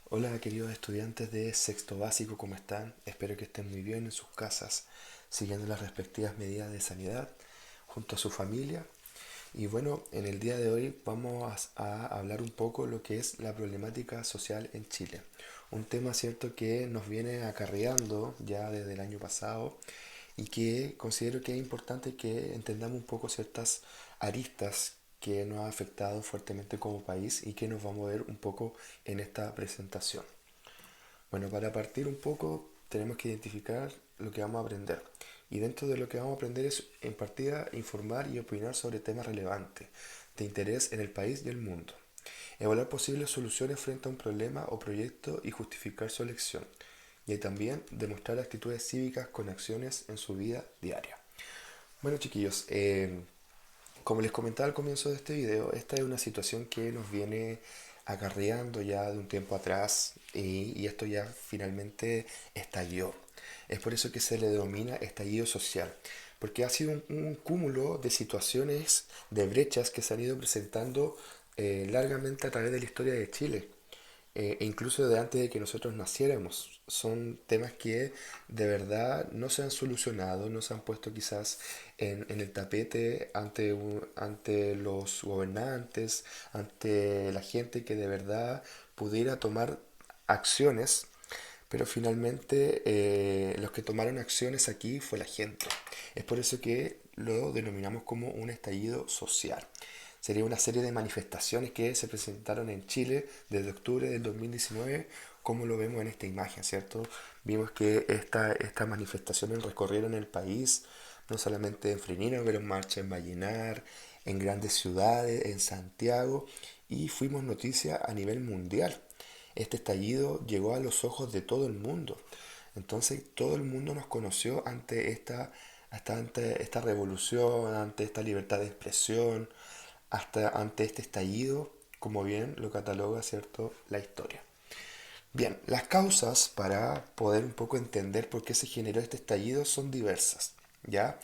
Hola queridos estudiantes de sexto básico, ¿cómo están? Espero que estén muy bien en sus casas, siguiendo las respectivas medidas de sanidad junto a su familia. Y bueno, en el día de hoy vamos a hablar un poco lo que es la problemática social en Chile. Un tema, cierto, que nos viene acarreando ya desde el año pasado y que considero que es importante que entendamos un poco ciertas aristas que nos ha afectado fuertemente como país y que nos vamos a ver un poco en esta presentación. Bueno, para partir un poco tenemos que identificar lo que vamos a aprender. Y dentro de lo que vamos a aprender es en partida informar y opinar sobre temas relevantes de interés en el país y el mundo. Evaluar posibles soluciones frente a un problema o proyecto y justificar su elección. Y también demostrar actitudes cívicas con acciones en su vida diaria. Bueno chiquillos, como les comentaba al comienzo de este video, esta es una situación que nos viene acarreando ya de un tiempo atrás y esto ya finalmente estalló. Es por eso que se le denomina estallido social, porque ha sido un cúmulo de situaciones, de brechas que se han ido presentando largamente a través de la historia de Chile e incluso de antes de que nosotros naciéramos. Son temas que de verdad no se han solucionado, no se han puesto quizás en el tapete ante, ante los gobernantes, ante la gente que de verdad pudiera tomar acciones, pero finalmente los que tomaron acciones aquí fue la gente. Es por eso que lo denominamos como un estallido social. Sería una serie de manifestaciones que se presentaron en Chile desde octubre del 2019, como lo vemos en esta imagen, ¿cierto? Vimos que estas manifestaciones recorrieron el país, no solamente en Frenín, pero en marcha en Vallenar, en grandes ciudades, en Santiago, y fuimos noticia a nivel mundial. Este estallido llegó a los ojos de todo el mundo. Entonces todo el mundo nos conoció ante esta revolución, ante esta libertad de expresión, hasta ante este estallido, como bien lo cataloga, ¿cierto?, la historia. Bien, las causas para poder un poco entender por qué se generó este estallido son diversas, ¿ya?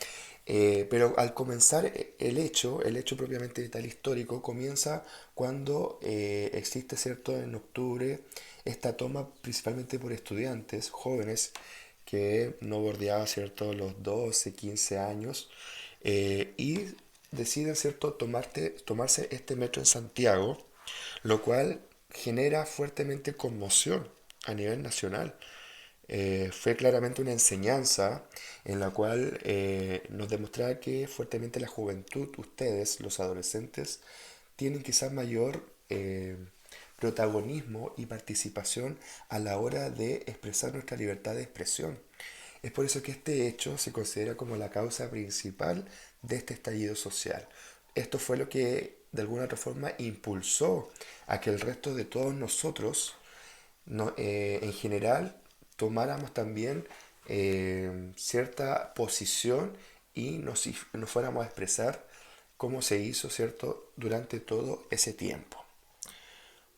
Pero al comenzar el hecho propiamente tal histórico, comienza cuando existe, ¿cierto?, en octubre, esta toma principalmente por estudiantes jóvenes que no bordeaba, ¿cierto?, los 12 15 años, y deciden, ¿cierto?, tomarse este metro en Santiago, lo cual genera fuertemente conmoción a nivel nacional. Fue claramente una enseñanza en la cual nos demostraba que fuertemente la juventud, ustedes, los adolescentes, tienen quizás mayor protagonismo y participación a la hora de expresar nuestra libertad de expresión. Es por eso que este hecho se considera como la causa principal de este estallido social. Esto fue lo que de alguna otra forma impulsó a que el resto de todos nosotros en general tomáramos también cierta posición y nos fuéramos a expresar cómo se hizo, ¿cierto?, durante todo ese tiempo.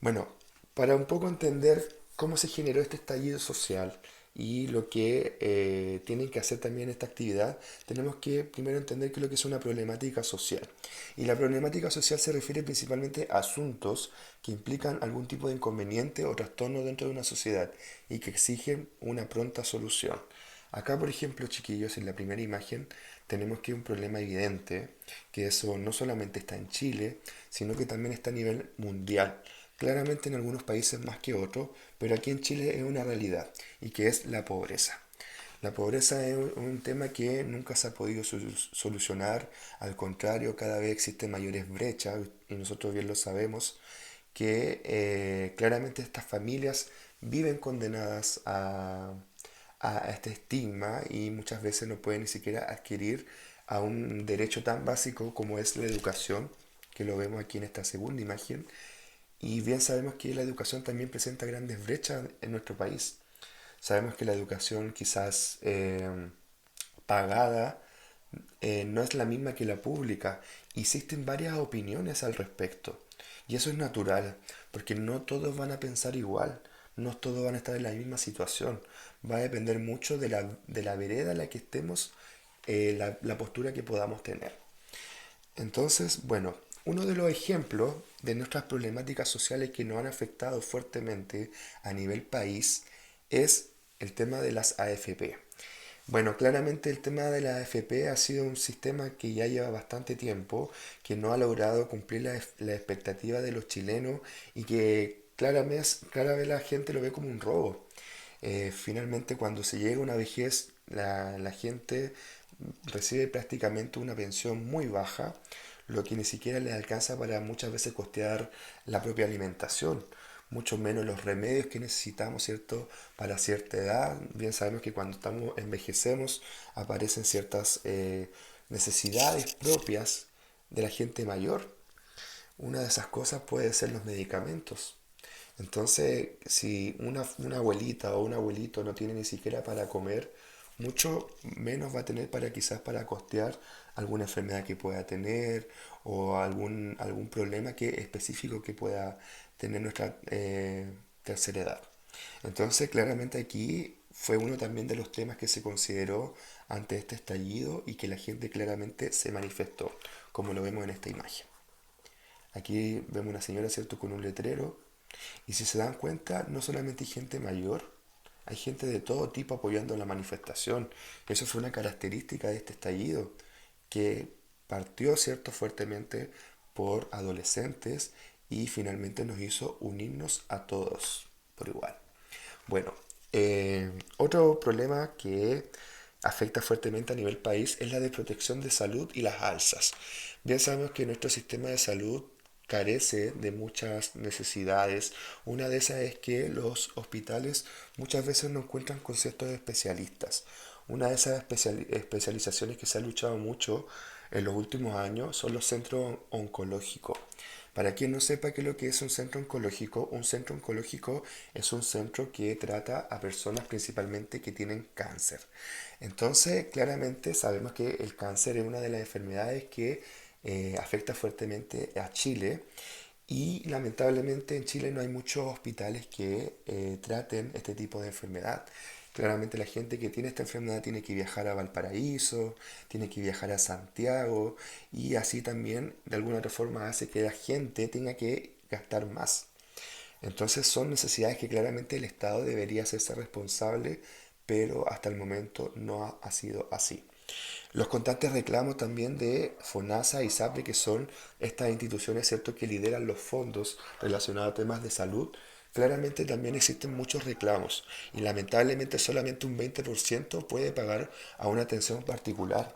Bueno, para un poco entender cómo se generó este estallido social y lo que tienen que hacer también esta actividad, tenemos que primero entender qué es lo que es una problemática social. Y la problemática social se refiere principalmente a asuntos que implican algún tipo de inconveniente o trastorno dentro de una sociedad y que exigen una pronta solución. Acá, por ejemplo, chiquillos, en la primera imagen tenemos que un problema evidente, que eso no solamente está en Chile, sino que también está a nivel mundial. Claramente en algunos países más que otros, pero aquí en Chile es una realidad y que es la pobreza. La pobreza es un tema que nunca se ha podido solucionar, al contrario, cada vez existen mayores brechas y nosotros bien lo sabemos, que claramente estas familias viven condenadas a este estigma y muchas veces no pueden ni siquiera adquirir a un derecho tan básico como es la educación, que lo vemos aquí en esta segunda imagen, y bien sabemos que la educación también presenta grandes brechas en nuestro país. Sabemos que la educación quizás pagada no es la misma que la pública. Existen varias opiniones al respecto. Y eso es natural, porque no todos van a pensar igual, no todos van a estar en la misma situación. Va a depender mucho de la vereda en la que estemos, la postura que podamos tener. Entonces, bueno, uno de los ejemplos de nuestras problemáticas sociales que nos han afectado fuertemente a nivel país es el tema de las AFP. Bueno, claramente el tema de la AFP ha sido un sistema que ya lleva bastante tiempo, que no ha logrado cumplir la expectativa de los chilenos y que cada vez la gente lo ve como un robo. Finalmente, cuando se llega a una vejez, la gente recibe prácticamente una pensión muy baja, lo que ni siquiera les alcanza para muchas veces costear la propia alimentación, mucho menos los remedios que necesitamos, ¿cierto? Para cierta edad. Bien sabemos que cuando envejecemos aparecen ciertas necesidades propias de la gente mayor. Una de esas cosas puede ser los medicamentos. Entonces, si una abuelita o un abuelito no tiene ni siquiera para comer, mucho menos va a tener para quizás para costear alguna enfermedad que pueda tener o algún problema específico que pueda tener nuestra tercera edad. Entonces, claramente aquí fue uno también de los temas que se consideró ante este estallido y que la gente claramente se manifestó, como lo vemos en esta imagen. Aquí vemos una señora, ¿cierto?, con un letrero y si se dan cuenta, no solamente hay gente mayor, hay gente de todo tipo apoyando la manifestación. Eso fue una característica de este estallido, que partió, cierto, fuertemente por adolescentes y finalmente nos hizo unirnos a todos por igual. Bueno, otro problema que afecta fuertemente a nivel país es la de protección de salud y las alzas. Bien sabemos que nuestro sistema de salud carece de muchas necesidades. Una de esas es que los hospitales muchas veces no encuentran conceptos de especialistas. Una de esas especializaciones que se ha luchado mucho en los últimos años son los centros oncológicos. Para quien no sepa qué es lo que es un centro oncológico es un centro que trata a personas principalmente que tienen cáncer. Entonces, claramente sabemos que el cáncer es una de las enfermedades que afecta fuertemente a Chile y lamentablemente en Chile no hay muchos hospitales que traten este tipo de enfermedad. Claramente la gente que tiene esta enfermedad tiene que viajar a Valparaíso, tiene que viajar a Santiago y así también de alguna otra forma hace que la gente tenga que gastar más. Entonces son necesidades que claramente el Estado debería hacerse responsable, pero hasta el momento no ha sido así. Los constantes reclamos también de FONASA y SAPRE, que son estas instituciones, ¿cierto?, que lideran los fondos relacionados a temas de salud. Claramente también existen muchos reclamos y lamentablemente solamente un 20% puede pagar a una atención particular.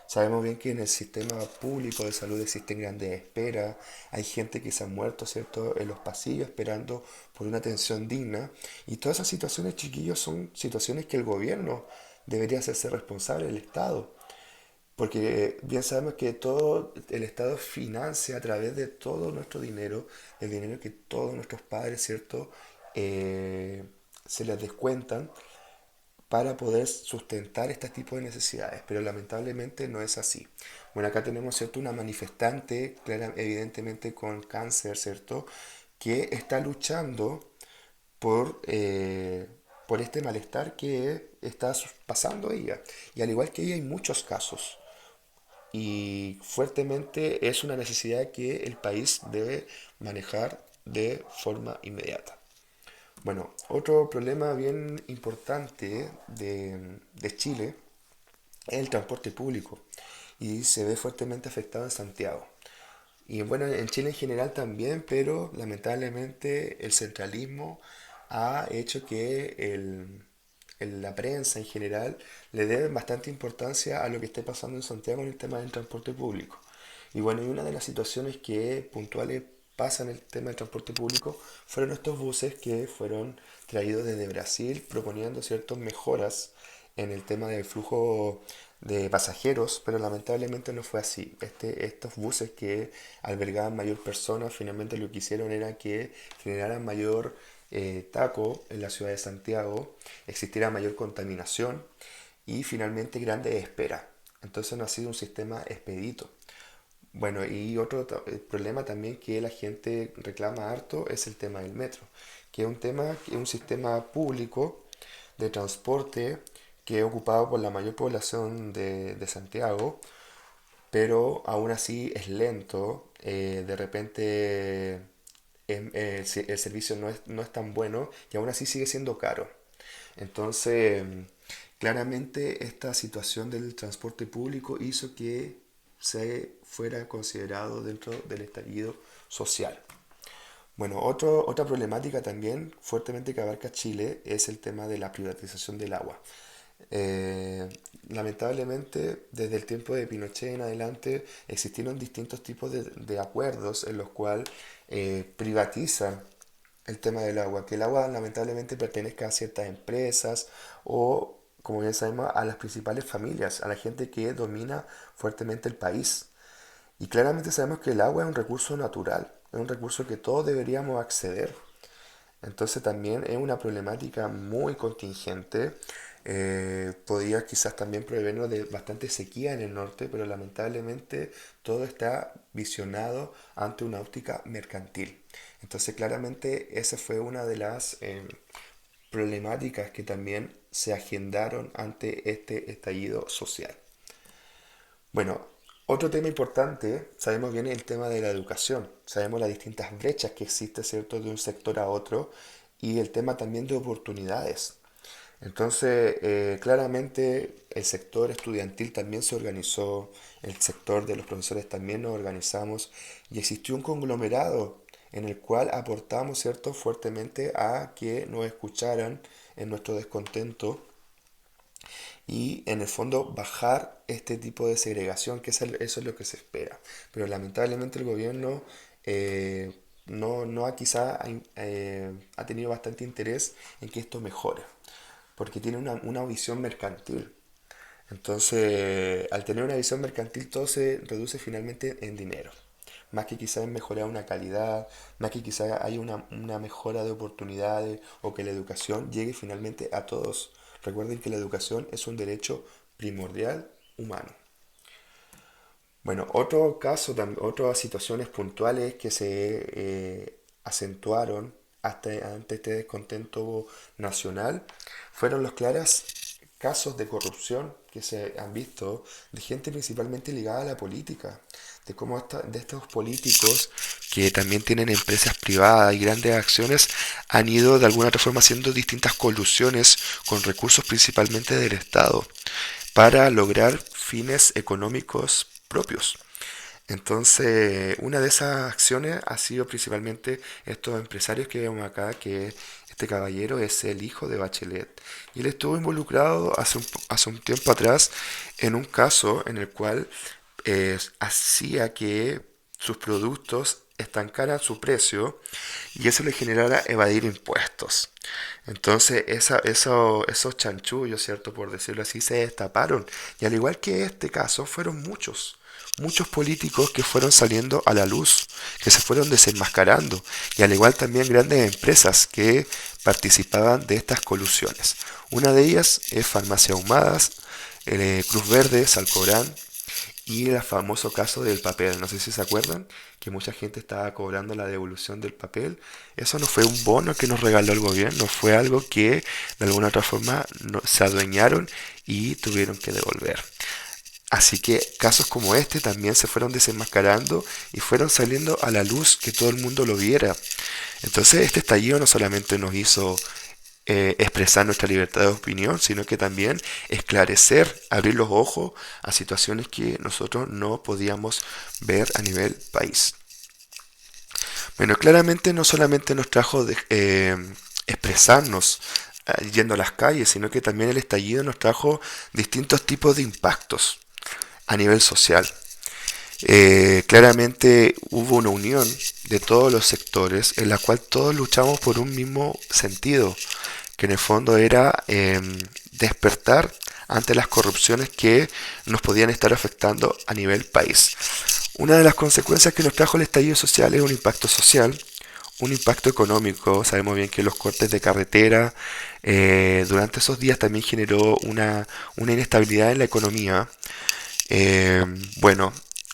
Sabemos bien que en el sistema público de salud existen grandes esperas, hay gente que se ha muerto, ¿cierto?, en los pasillos esperando por una atención digna. Y todas esas situaciones, chiquillos, son situaciones que el gobierno debería hacerse responsable, el Estado. Porque bien sabemos que todo el Estado financia a través de todo nuestro dinero, el dinero que todos nuestros padres, ¿cierto?, se les descuentan para poder sustentar este tipo de necesidades, pero lamentablemente no es así. Bueno, acá tenemos, ¿cierto?, una manifestante, evidentemente con cáncer, ¿cierto?, que está luchando por este malestar que está pasando ella. Y al igual que ella hay muchos casos. Y fuertemente es una necesidad que el país debe manejar de forma inmediata. Bueno, otro problema bien importante de Chile es el transporte público y se ve fuertemente afectado en Santiago. Y bueno, en Chile en general también, pero lamentablemente el centralismo ha hecho que la prensa en general le dé bastante importancia a lo que esté pasando en Santiago en el tema del transporte público. Y bueno, y una de las situaciones que puntuales pasan en el tema del transporte público fueron estos buses que fueron traídos desde Brasil proponiendo ciertas mejoras en el tema del flujo de pasajeros, pero lamentablemente no fue así. Estos buses que albergaban mayor personas, finalmente lo que hicieron era que generaran mayor taco en la ciudad de Santiago, existiera mayor contaminación y finalmente grandes esperas. Entonces no ha sido un sistema expedito. Bueno, y otro problema también que la gente reclama harto es el tema del metro, que es un tema, que es un sistema público de transporte que es ocupado por la mayor población de Santiago, pero aún así es lento. De repente el servicio no es tan bueno y aún así sigue siendo caro. Entonces, claramente esta situación del transporte público hizo que se fuera considerado dentro del estallido social. Bueno, otra problemática también fuertemente que abarca Chile es el tema de la privatización del agua. Eh, Lamentablemente, desde el tiempo de Pinochet en adelante, existieron distintos tipos de acuerdos en los cuales privatizan el tema del agua, que el agua lamentablemente pertenezca a ciertas empresas o, como bien sabemos, a las principales familias, a la gente que domina fuertemente el país. Y claramente sabemos que el agua es un recurso natural, es un recurso que todos deberíamos acceder. Entonces también es una problemática muy contingente. Podría quizás también proveernos de bastante sequía en el norte, pero lamentablemente todo está visionado ante una óptica mercantil. Entonces claramente esa fue una de las problemáticas que también se agendaron ante este estallido social. Bueno, otro tema importante, sabemos bien el tema de la educación, sabemos las distintas brechas que existen, ¿cierto?, de un sector a otro y el tema también de oportunidades. Entonces, claramente el sector estudiantil también se organizó, el sector de los profesores también nos organizamos y existió un conglomerado en el cual aportamos, ¿cierto?, fuertemente a que nos escucharan en nuestro descontento y en el fondo bajar este tipo de segregación, que eso es lo que se espera. Pero lamentablemente el gobierno no ha quizá ha tenido bastante interés en que esto mejore, porque tiene una visión mercantil. Entonces, al tener una visión mercantil, todo se reduce finalmente en dinero. Más que quizás en mejorar una calidad, más que quizás haya una mejora de oportunidades o que la educación llegue finalmente a todos. Recuerden que la educación es un derecho primordial humano. Bueno, otro caso, otras situaciones puntuales que se acentuaron hasta ante este descontento nacional fueron los claros casos de corrupción que se han visto de gente principalmente ligada a la política, de cómo de estos políticos que también tienen empresas privadas y grandes acciones han ido de alguna otra forma haciendo distintas colusiones con recursos principalmente del Estado para lograr fines económicos propios. Entonces, una de esas acciones ha sido principalmente estos empresarios que vemos acá, que este caballero es el hijo de Bachelet. Y él estuvo involucrado hace un tiempo atrás en un caso en el cual hacía que sus productos estancaran su precio y eso le generara evadir impuestos. Entonces esos chanchullos, ¿cierto? Por decirlo así, se destaparon. Y al igual que este caso, fueron muchos políticos que fueron saliendo a la luz, que se fueron desenmascarando. Y al igual también grandes empresas que participaban de estas colusiones. Una de ellas es Farmacia Ahumadas, Cruz Verde, Salcobrán, y el famoso caso del papel, no sé si se acuerdan, que mucha gente estaba cobrando la devolución del papel. Eso no fue un bono que nos regaló el gobierno, fue algo que de alguna otra forma se adueñaron y tuvieron que devolver. Así que casos como este también se fueron desenmascarando y fueron saliendo a la luz que todo el mundo lo viera. Entonces este estallido no solamente nos hizo expresar nuestra libertad de opinión, sino que también esclarecer, abrir los ojos a situaciones que nosotros no podíamos ver a nivel país. Bueno, claramente no solamente nos trajo expresarnos yendo a las calles, sino que también el estallido nos trajo distintos tipos de impactos a nivel social. Claramente hubo una unión de todos los sectores en la cual todos luchamos por un mismo sentido, que en el fondo era despertar ante las corrupciones que nos podían estar afectando a nivel país. Una de las consecuencias que nos trajo el estallido social es un impacto social, un impacto económico. Sabemos bien que los cortes de carretera durante esos días también generó una inestabilidad en la economía. Bueno,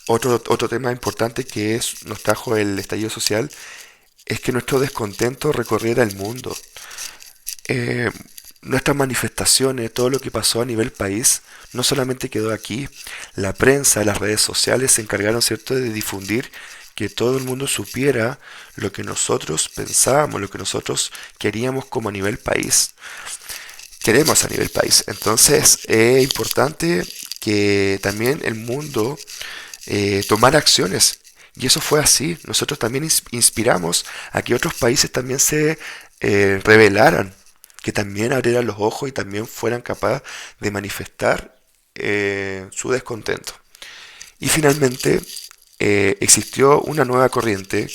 otro tema importante que nos trajo el estallido social es que nuestro descontento recorriera el mundo. Eh, nuestras manifestaciones, todo lo que pasó a nivel país, no solamente quedó aquí. La prensa, las redes sociales se encargaron, ¿cierto?, de difundir que todo el mundo supiera lo que nosotros pensábamos, lo que nosotros queríamos como a nivel país. Queremos a nivel país. Entonces es importante que también el mundo tomara acciones. Y eso fue así. Nosotros también inspiramos a que otros países también se rebelaran, que también abrieran los ojos y también fueran capaces de manifestar su descontento. Y finalmente existió una nueva corriente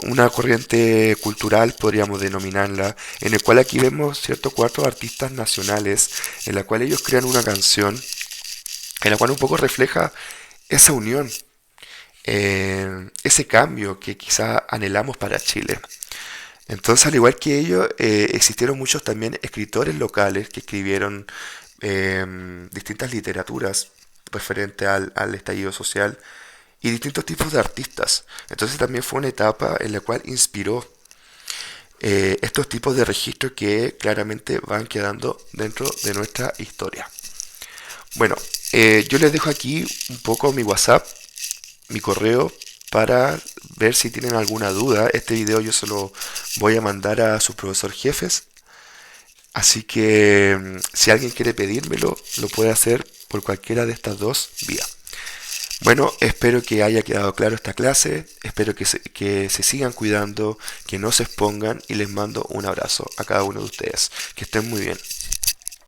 una corriente cultural podríamos denominarla, en el cual aquí vemos ciertos cuatro artistas nacionales, en la cual ellos crean una canción, en la cual un poco refleja esa unión, ese cambio que quizá anhelamos para Chile. Entonces, al igual que ellos, existieron muchos también escritores locales que escribieron distintas literaturas referente al estallido social y distintos tipos de artistas. Entonces también fue una etapa en la cual inspiró estos tipos de registros que claramente van quedando dentro de nuestra historia. Bueno, yo les dejo aquí un poco mi WhatsApp, mi correo, para ver si tienen alguna duda. Este video yo se lo voy a mandar a sus profesores jefes. Así que si alguien quiere pedírmelo, lo puede hacer por cualquiera de estas dos vías. Bueno, espero que haya quedado claro esta clase, espero que se sigan cuidando, que no se expongan y les mando un abrazo a cada uno de ustedes. Que estén muy bien.